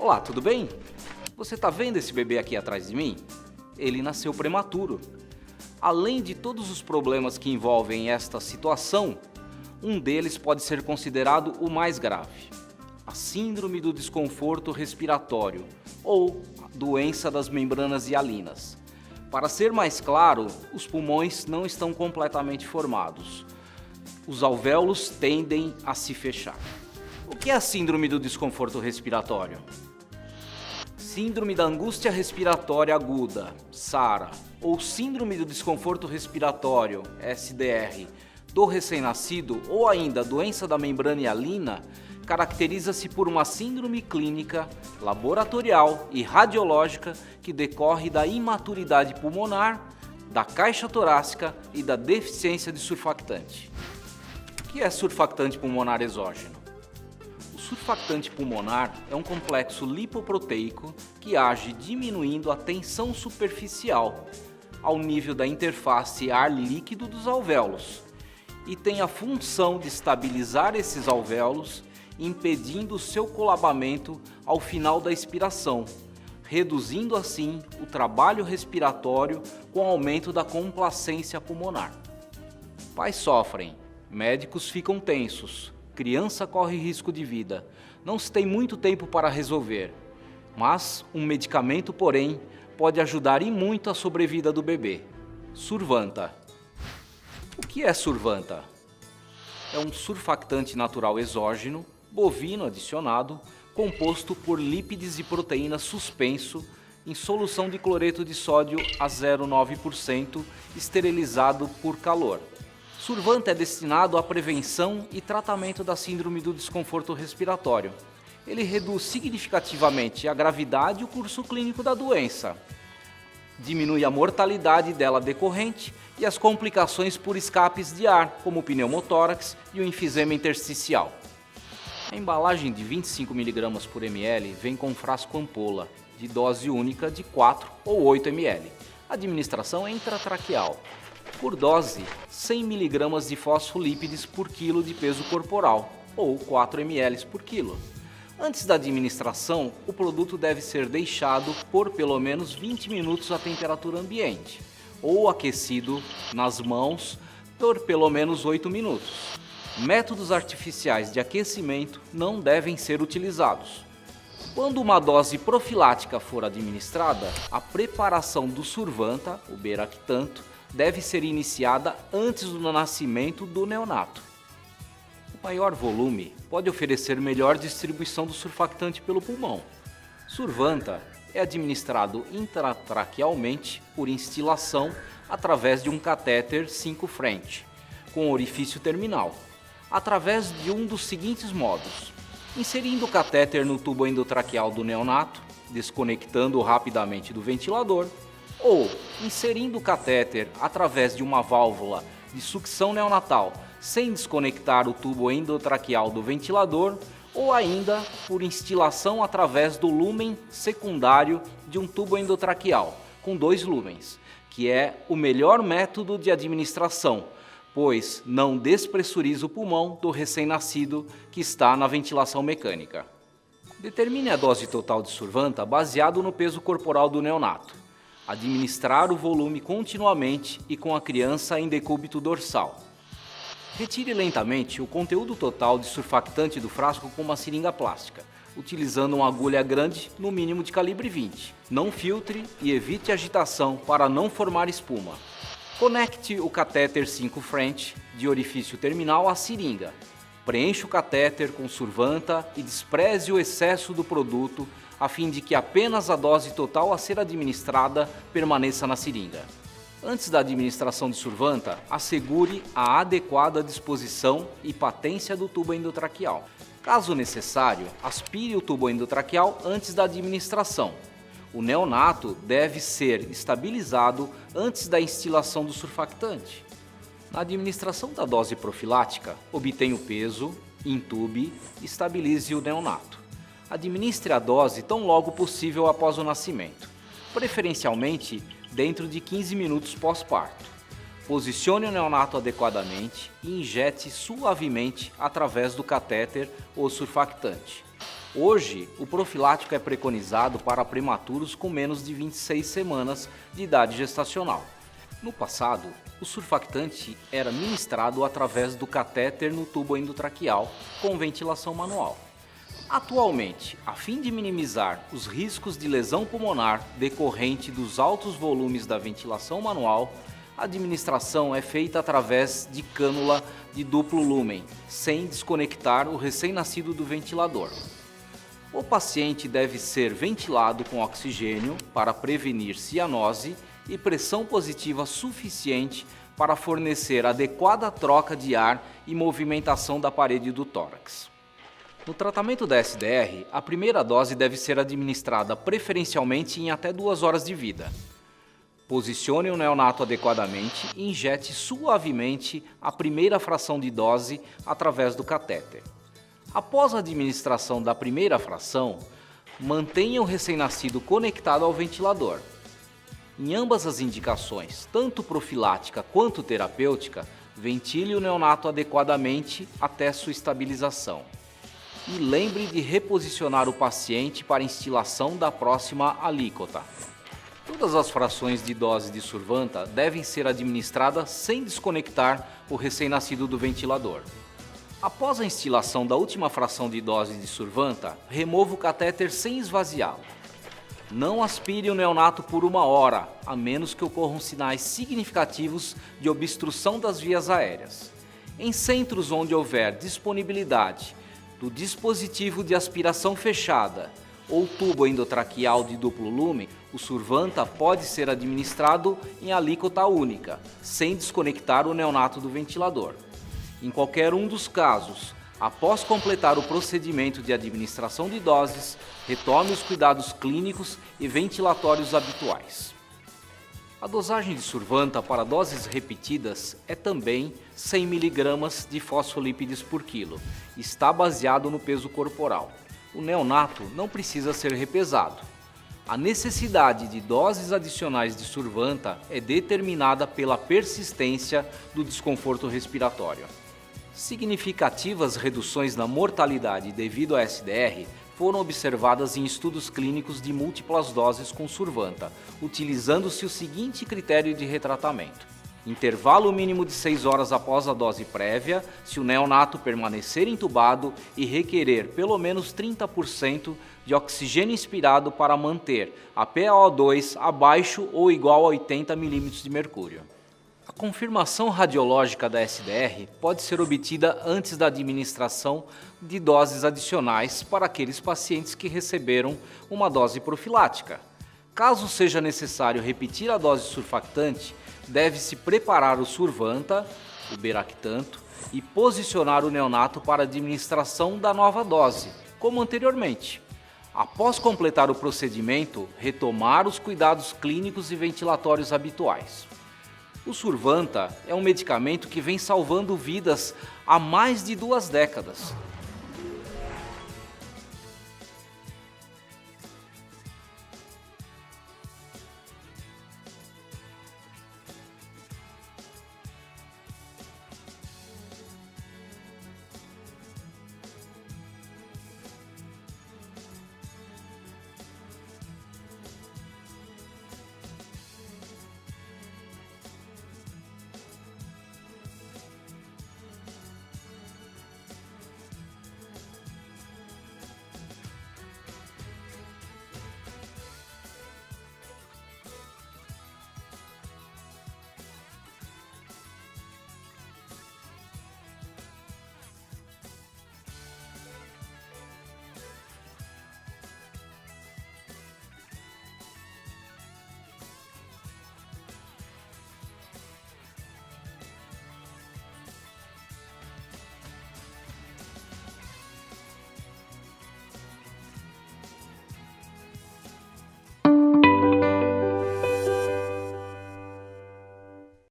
Olá, tudo bem? Você está vendo esse bebê aqui atrás de mim? Ele nasceu prematuro. Além de todos os problemas que envolvem esta situação, um deles pode ser considerado o mais grave: a síndrome do desconforto respiratório, ou doença das membranas hialinas. Para ser mais claro, os pulmões não estão completamente formados. Os alvéolos tendem a se fechar. O que é a síndrome do desconforto respiratório? Síndrome da angústia respiratória aguda, SARA, ou síndrome do desconforto respiratório, SDR, do recém-nascido, ou ainda doença da membrana hialina, caracteriza-se por uma síndrome clínica, laboratorial e radiológica que decorre da imaturidade pulmonar, da caixa torácica e da deficiência de surfactante. O que é surfactante pulmonar exógeno? O surfactante pulmonar é um complexo lipoproteico que age diminuindo a tensão superficial ao nível da interface ar líquido dos alvéolos e tem a função de estabilizar esses alvéolos, impedindo o seu colabamento ao final da expiração, reduzindo assim o trabalho respiratório com o aumento da complacência pulmonar. Pais sofrem, médicos ficam tensos, criança corre risco de vida. Não se tem muito tempo para resolver, mas um medicamento, porém, pode ajudar e muito a sobrevida do bebê: Survanta. O que é Survanta? É um surfactante natural exógeno, bovino adicionado, composto por lípides e proteínas suspenso em solução de cloreto de sódio a 0,9%, esterilizado por calor. Survanta é destinado à prevenção e tratamento da síndrome do desconforto respiratório. Ele reduz significativamente a gravidade e o curso clínico da doença, diminui a mortalidade dela decorrente e as complicações por escapes de ar, como o pneumotórax e o enfisema intersticial. A embalagem de 25 mg por ml vem com frasco ampola, de dose única de 4 ou 8 ml. A administração é intratraqueal. Por dose, 100 mg de fosfolípides por quilo de peso corporal, ou 4 ml por quilo. Antes da administração, o produto deve ser deixado por pelo menos 20 minutos à temperatura ambiente, ou aquecido nas mãos por pelo menos 8 minutos. Métodos artificiais de aquecimento não devem ser utilizados. Quando uma dose profilática for administrada, a preparação do Survanta, o beractanto, deve ser iniciada antes do nascimento do neonato. O maior volume pode oferecer melhor distribuição do surfactante pelo pulmão. Survanta é administrado intratraquealmente por instilação através de um catéter 5 French, com orifício terminal, através de um dos seguintes modos: inserindo o catéter no tubo endotraqueal do neonato, desconectando-o rapidamente do ventilador, ou inserindo o catéter através de uma válvula de sucção neonatal sem desconectar o tubo endotraqueal do ventilador, ou ainda por instilação através do lúmen secundário de um tubo endotraqueal com 2 lúmens, que é o melhor método de administração, pois não despressuriza o pulmão do recém-nascido que está na ventilação mecânica. Determine a dose total de Survanta baseado no peso corporal do neonato. Administrar o volume continuamente e com a criança em decúbito dorsal. Retire lentamente o conteúdo total de surfactante do frasco com uma seringa plástica, utilizando uma agulha grande, no mínimo de calibre 20. Não filtre e evite agitação para não formar espuma. Conecte o catéter 5 French de orifício terminal à seringa. Preencha o catéter com Survanta e despreze o excesso do produto, a fim de que apenas a dose total a ser administrada permaneça na seringa. Antes da administração de Survanta, assegure a adequada disposição e patência do tubo endotraqueal. Caso necessário, aspire o tubo endotraqueal antes da administração. O neonato deve ser estabilizado antes da instilação do surfactante. Na administração da dose profilática, obtenha o peso, intube e estabilize o neonato. Administre a dose tão logo possível após o nascimento, preferencialmente dentro de 15 minutos pós-parto. Posicione o neonato adequadamente e injete suavemente através do catéter ou surfactante. Hoje, o profilático é preconizado para prematuros com menos de 26 semanas de idade gestacional. No passado, o surfactante era ministrado através do catéter no tubo endotraqueal com ventilação manual. Atualmente, a fim de minimizar os riscos de lesão pulmonar decorrente dos altos volumes da ventilação manual, a administração é feita através de cânula de duplo lúmen, sem desconectar o recém-nascido do ventilador. O paciente deve ser ventilado com oxigênio para prevenir cianose e pressão positiva suficiente para fornecer adequada troca de ar e movimentação da parede do tórax. No tratamento da SDR, a primeira dose deve ser administrada preferencialmente em até 2 horas de vida. Posicione o neonato adequadamente e injete suavemente a primeira fração de dose através do catéter. Após a administração da primeira fração, mantenha o recém-nascido conectado ao ventilador. Em ambas as indicações, tanto profilática quanto terapêutica, ventile o neonato adequadamente até sua estabilização. E lembre de reposicionar o paciente para instilação da próxima alíquota. Todas as frações de dose de Survanta devem ser administradas sem desconectar o recém-nascido do ventilador. Após a instilação da última fração de dose de Survanta, remova o catéter sem esvaziá-lo. Não aspire o neonato por 1 hora, a menos que ocorram sinais significativos de obstrução das vias aéreas. Em centros onde houver disponibilidade do dispositivo de aspiração fechada ou tubo endotraqueal de duplo lumen, o Survanta pode ser administrado em alíquota única, sem desconectar o neonato do ventilador. Em qualquer um dos casos, após completar o procedimento de administração de doses, retome os cuidados clínicos e ventilatórios habituais. A dosagem de Survanta para doses repetidas é também 100 mg de fosfolípides por quilo. Está baseado no peso corporal. O neonato não precisa ser repesado. A necessidade de doses adicionais de Survanta é determinada pela persistência do desconforto respiratório. Significativas reduções na mortalidade devido à SDR foram observadas em estudos clínicos de múltiplas doses com Survanta, utilizando-se o seguinte critério de retratamento: intervalo mínimo de 6 horas após a dose prévia, se o neonato permanecer entubado e requerer pelo menos 30% de oxigênio inspirado para manter a PaO2 abaixo ou igual a 80 mm de mercúrio. A confirmação radiológica da SDR pode ser obtida antes da administração de doses adicionais para aqueles pacientes que receberam uma dose profilática. Caso seja necessário repetir a dose surfactante, deve-se preparar o Survanta, o beractanto, e posicionar o neonato para a administração da nova dose, como anteriormente. Após completar o procedimento, retomar os cuidados clínicos e ventilatórios habituais. O Survanta é um medicamento que vem salvando vidas há mais de 2 décadas.